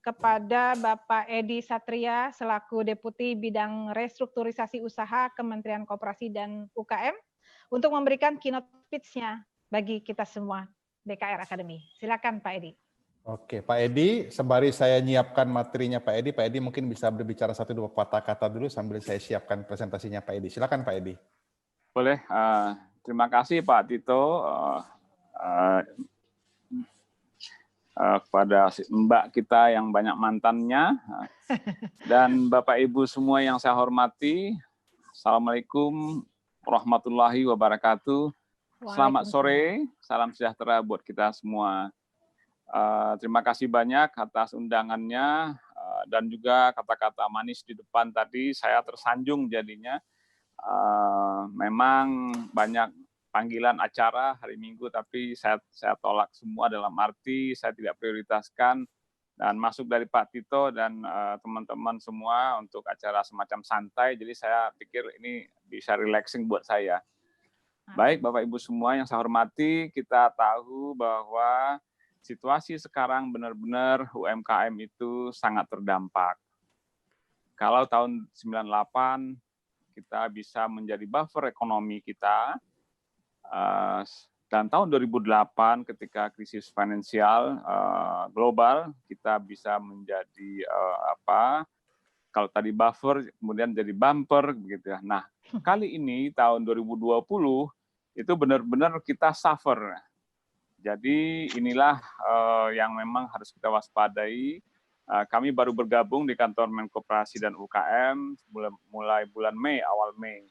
kepada Bapak Edi Satria selaku Deputi Bidang Restrukturisasi Usaha Kementerian Koperasi dan UKM untuk memberikan keynote speech-nya bagi kita semua BKR Academy. Silakan Pak Edi. Oke, Pak Edi, sembari saya nyiapkan materinya Pak Edi mungkin bisa berbicara 1-2 patah kata dulu sambil saya siapkan presentasinya Pak Edi. Silakan Pak Edi. Boleh, terima kasih Pak Tito kepada Mbak kita yang banyak mantannya dan Bapak Ibu semua yang saya hormati. Assalamualaikum warahmatullahi wabarakatuh. Selamat sore, salam sejahtera buat kita semua. Terima kasih banyak atas undangannya dan juga kata-kata manis di depan tadi. Saya tersanjung jadinya. Memang banyak panggilan acara hari Minggu, tapi saya tolak semua dalam arti saya tidak prioritaskan dan masuk dari Pak Tito dan teman-teman semua untuk acara semacam santai. Jadi saya pikir ini bisa relaxing buat saya. Baik, Bapak Ibu semua yang saya hormati, kita tahu bahwa situasi sekarang benar-benar UMKM itu sangat terdampak. Kalau tahun 98 kita bisa menjadi buffer ekonomi kita, dan tahun 2008 ketika krisis finansial global kita bisa menjadi kalau tadi buffer kemudian jadi bumper begitu ya. Nah, kali ini tahun 2020 itu benar-benar kita suffer. Jadi inilah yang memang harus kita waspadai. Kami baru bergabung di kantor Menkoperasi dan UKM mulai bulan Mei, awal Mei.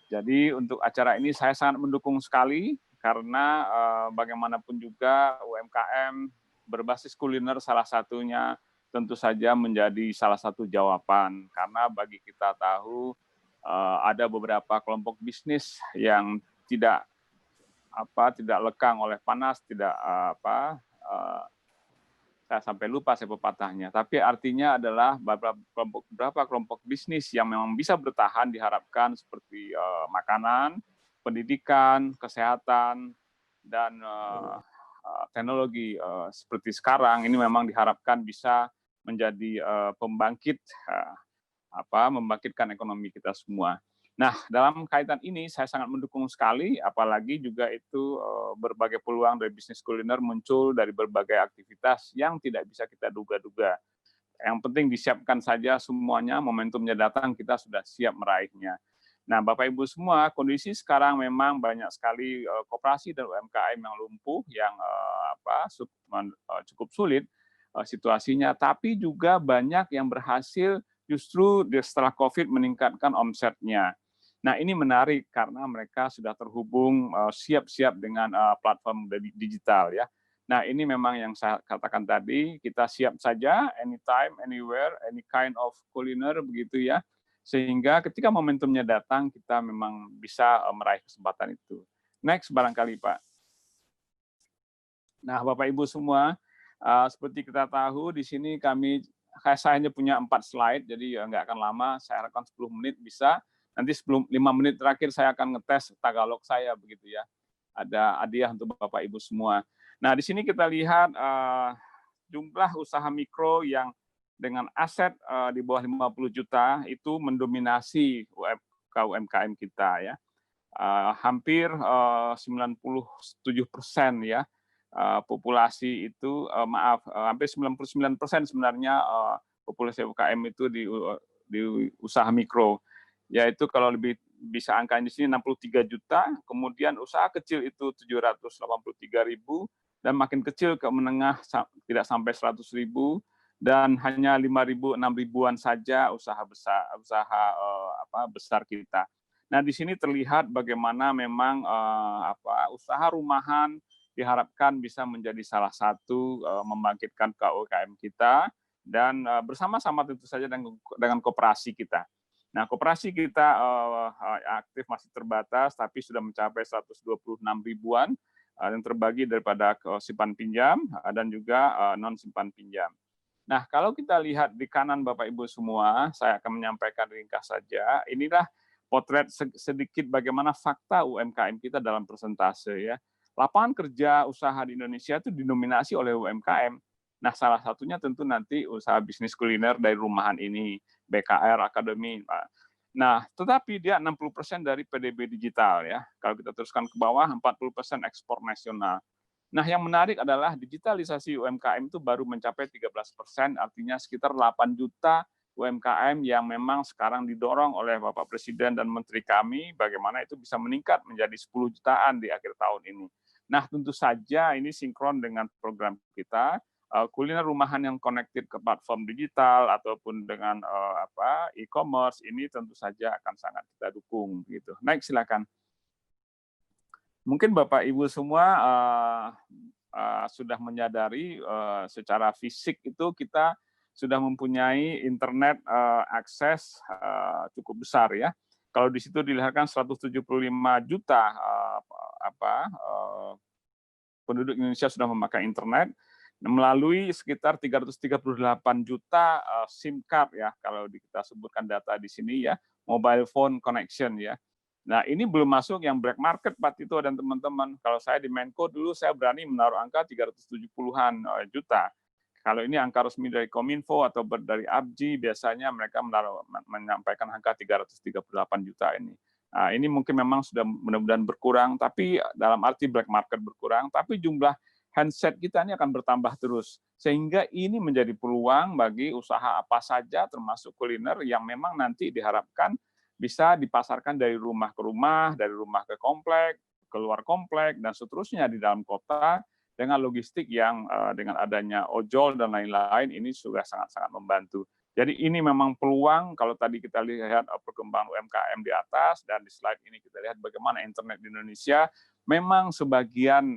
Jadi untuk acara ini saya sangat mendukung sekali karena bagaimanapun juga UMKM berbasis kuliner salah satunya tentu saja menjadi salah satu jawaban. Karena bagi kita tahu ada beberapa kelompok bisnis yang tidak lekang oleh panas, saya sampai lupa saya pepatahnya. Tapi artinya adalah beberapa kelompok bisnis yang memang bisa bertahan diharapkan seperti makanan, pendidikan, kesehatan, dan teknologi seperti sekarang ini memang diharapkan bisa menjadi pembangkit, membangkitkan ekonomi kita semua. Nah, dalam kaitan ini saya sangat mendukung sekali, apalagi juga itu berbagai peluang dari bisnis kuliner muncul dari berbagai aktivitas yang tidak bisa kita duga-duga. Yang penting disiapkan saja semuanya, momentumnya datang, kita sudah siap meraihnya. Nah, Bapak Ibu semua, kondisi sekarang memang banyak sekali koperasi dan UMKM yang lumpuh, yang cukup sulit situasinya, tapi juga banyak yang berhasil justru setelah COVID meningkatkan omsetnya. Nah, ini menarik karena mereka sudah terhubung siap-siap dengan platform digital ya. Nah, ini memang yang saya katakan tadi, kita siap saja anytime, anywhere, any kind of culiner begitu ya. Sehingga ketika momentumnya datang kita memang bisa meraih kesempatan itu. Next barangkali Pak. Nah, Bapak Ibu semua, seperti kita tahu di sini saya hanya punya 4 slide, jadi nggak akan lama, saya harapkan 10 menit bisa. Nanti sebelum 5 menit terakhir saya akan ngetes Tagalog saya begitu ya. Ada hadiah untuk Bapak Ibu semua. Nah, di sini kita lihat jumlah usaha mikro yang dengan aset di bawah 50 juta itu mendominasi UMKM kita ya. Hampir 97% ya. Populasi itu hampir 99% sebenarnya populasi UMKM itu di usaha mikro. Yaitu kalau lebih bisa angkanya di sini 63 juta, kemudian usaha kecil itu 783.000, dan makin kecil ke menengah tidak sampai 100.000, dan hanya 5.000, 6.000-an saja usaha besar kita. Nah, di sini terlihat bagaimana memang usaha rumahan diharapkan bisa menjadi salah satu membangkitkan UMKM kita, dan bersama-sama tentu saja dengan koperasi kita. Nah, koperasi kita aktif masih terbatas, tapi sudah mencapai 126 ribuan yang terbagi daripada simpan pinjam dan juga non simpan pinjam. Nah, kalau kita lihat di kanan Bapak Ibu semua, saya akan menyampaikan ringkas saja. Inilah potret sedikit bagaimana fakta UMKM kita dalam persentase ya. Lapangan kerja usaha di Indonesia itu didominasi oleh UMKM. Nah, salah satunya tentu nanti usaha bisnis kuliner dari rumahan ini, BKR Academy. Nah, tetapi dia 60% dari PDB digital ya. Kalau kita teruskan ke bawah, 40% ekspor nasional. Nah, yang menarik adalah digitalisasi UMKM itu baru mencapai 13%, artinya sekitar 8 juta UMKM yang memang sekarang didorong oleh Bapak Presiden dan Menteri kami, bagaimana itu bisa meningkat menjadi 10 jutaan di akhir tahun ini. Nah, tentu saja ini sinkron dengan program kita, kuliner rumahan yang connected ke platform digital ataupun dengan e-commerce, ini tentu saja akan sangat kita dukung. Gitu. Naik, silakan. Mungkin Bapak Ibu semua sudah menyadari secara fisik itu kita sudah mempunyai internet akses cukup besar ya. Kalau di situ dilihatkan 175 juta penduduk Indonesia sudah memakai internet melalui sekitar 338 juta SIM card ya, kalau kita sebutkan data di sini ya, mobile phone connection ya. Nah, ini belum masuk yang black market, Pak Tito dan teman-teman. Kalau saya di Menko dulu, saya berani menaruh angka 370-an juta. Kalau ini angka resmi dari Kominfo atau dari ABJI, biasanya mereka menyampaikan angka 338 juta ini. Nah, ini mungkin memang sudah mudah-mudahan berkurang, tapi dalam arti black market berkurang, tapi jumlah handset kita ini akan bertambah terus. Sehingga ini menjadi peluang bagi usaha apa saja, termasuk kuliner, yang memang nanti diharapkan bisa dipasarkan dari rumah ke rumah, dari rumah ke komplek, keluar komplek, dan seterusnya di dalam kota, dengan logistik yang dengan adanya ojol dan lain-lain, ini sudah sangat-sangat membantu. Jadi ini memang peluang, kalau tadi kita lihat perkembangan UMKM di atas, dan di slide ini kita lihat bagaimana internet di Indonesia, memang sebagian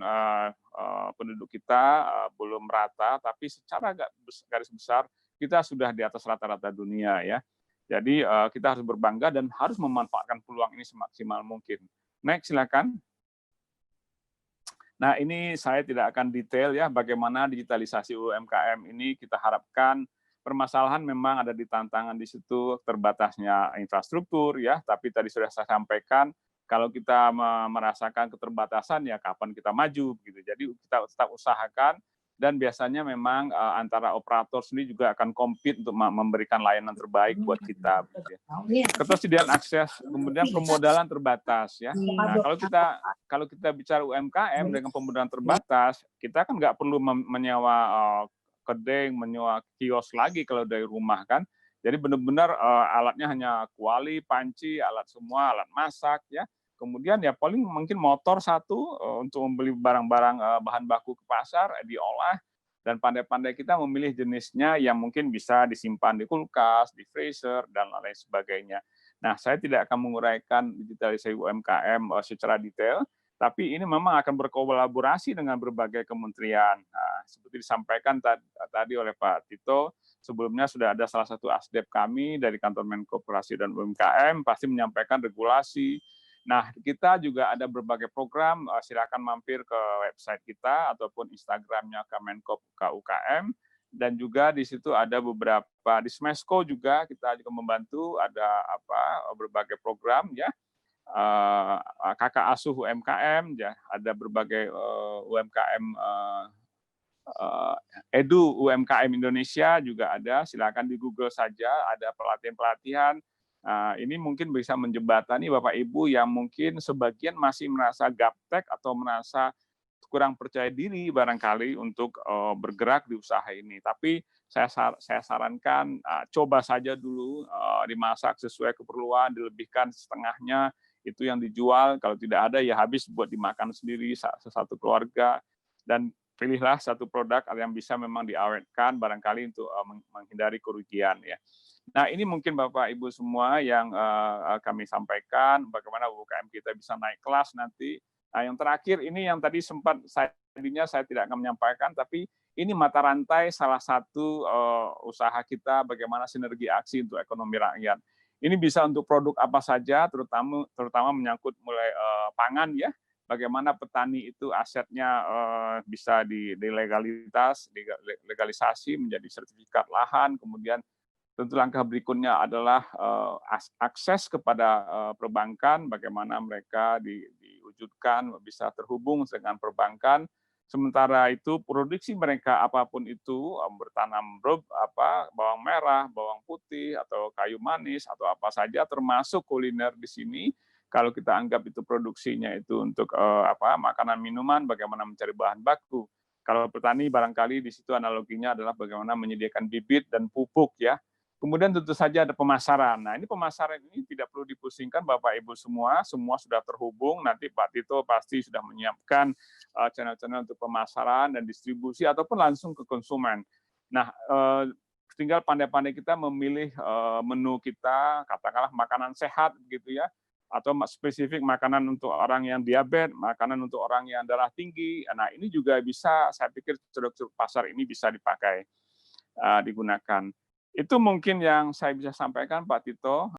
penduduk kita belum rata, tapi secara garis besar, kita sudah di atas rata-rata dunia ya. Jadi kita harus berbangga dan harus memanfaatkan peluang ini semaksimal mungkin. Next, silakan. Nah, ini saya tidak akan detail ya bagaimana digitalisasi UMKM ini kita harapkan. Permasalahan memang ada di tantangan di situ, terbatasnya infrastruktur ya, tapi tadi sudah saya sampaikan, kalau kita merasakan keterbatasan ya kapan kita maju gitu. Jadi kita tetap usahakan. Dan biasanya memang antara operator sendiri juga akan compete untuk memberikan layanan terbaik buat kita. Ketersediaan akses, kemudian permodalan terbatas ya. Nah, kalau kita bicara UMKM dengan permodalan terbatas, kita kan nggak perlu menyewa kedai, menyewa kios lagi kalau dari rumah kan. Jadi benar-benar alatnya hanya kuali, panci, alat semua, alat masak ya. Kemudian ya paling mungkin motor satu untuk membeli barang-barang bahan baku ke pasar, diolah, dan pandai-pandai kita memilih jenisnya yang mungkin bisa disimpan di kulkas, di freezer, dan lain sebagainya. Nah, saya tidak akan menguraikan digitalisasi UMKM secara detail, tapi ini memang akan berkolaborasi dengan berbagai kementerian. Nah, seperti disampaikan tadi oleh Pak Tito, sebelumnya sudah ada salah satu asdep kami dari Kantor Menko Koperasi dan UMKM, pasti menyampaikan regulasi. Nah, kita juga ada berbagai program, silakan mampir ke website kita ataupun Instagramnya Kemenkop KUKM, dan juga di situ ada beberapa, di Smesco juga kita juga membantu, ada berbagai program ya, kakak asuh UMKM, ya, ada berbagai UMKM, Edu UMKM Indonesia juga ada, silakan di Google saja, ada pelatihan-pelatihan. Ini mungkin bisa menjembatani Bapak Ibu yang mungkin sebagian masih merasa gaptek atau merasa kurang percaya diri barangkali untuk bergerak di usaha ini. Tapi saya sarankan coba saja dulu, dimasak sesuai keperluan, dilebihkan setengahnya, itu yang dijual. Kalau tidak ada ya habis buat dimakan sendiri satu keluarga, dan pilihlah satu produk yang bisa memang diawetkan barangkali untuk menghindari kerugian ya. Nah, ini mungkin Bapak Ibu semua yang kami sampaikan, bagaimana UMKM kita bisa naik kelas nanti. Nah, yang terakhir ini yang tadi sempat saya tidak akan menyampaikan, tapi ini mata rantai salah satu usaha kita, bagaimana sinergi aksi untuk ekonomi rakyat. Ini bisa untuk produk apa saja, terutama menyangkut mulai pangan ya, bagaimana petani itu asetnya bisa legalisasi menjadi sertifikat lahan, kemudian tentu langkah berikutnya adalah akses kepada perbankan, bagaimana mereka diwujudkan bisa terhubung dengan perbankan, Sementara itu produksi mereka apapun itu, bertanam bawang merah, bawang putih, atau kayu manis, atau apa saja termasuk kuliner di sini, kalau kita anggap itu produksinya itu untuk makanan minuman, bagaimana mencari bahan baku. Kalau petani barangkali di situ analoginya adalah bagaimana menyediakan bibit dan pupuk ya. Kemudian tentu saja ada pemasaran. Nah, ini pemasaran ini tidak perlu dipusingkan Bapak Ibu semua sudah terhubung. Nanti Pak Tito pasti sudah menyiapkan channel-channel untuk pemasaran dan distribusi ataupun langsung ke konsumen. Nah, tinggal pandai-pandai kita memilih menu kita, katakanlah makanan sehat gitu ya, atau spesifik makanan untuk orang yang diabetes, makanan untuk orang yang darah tinggi. Nah, ini juga bisa, saya pikir ceruk-ceruk pasar ini bisa dipakai, digunakan. Itu mungkin yang saya bisa sampaikan, Pak Tito.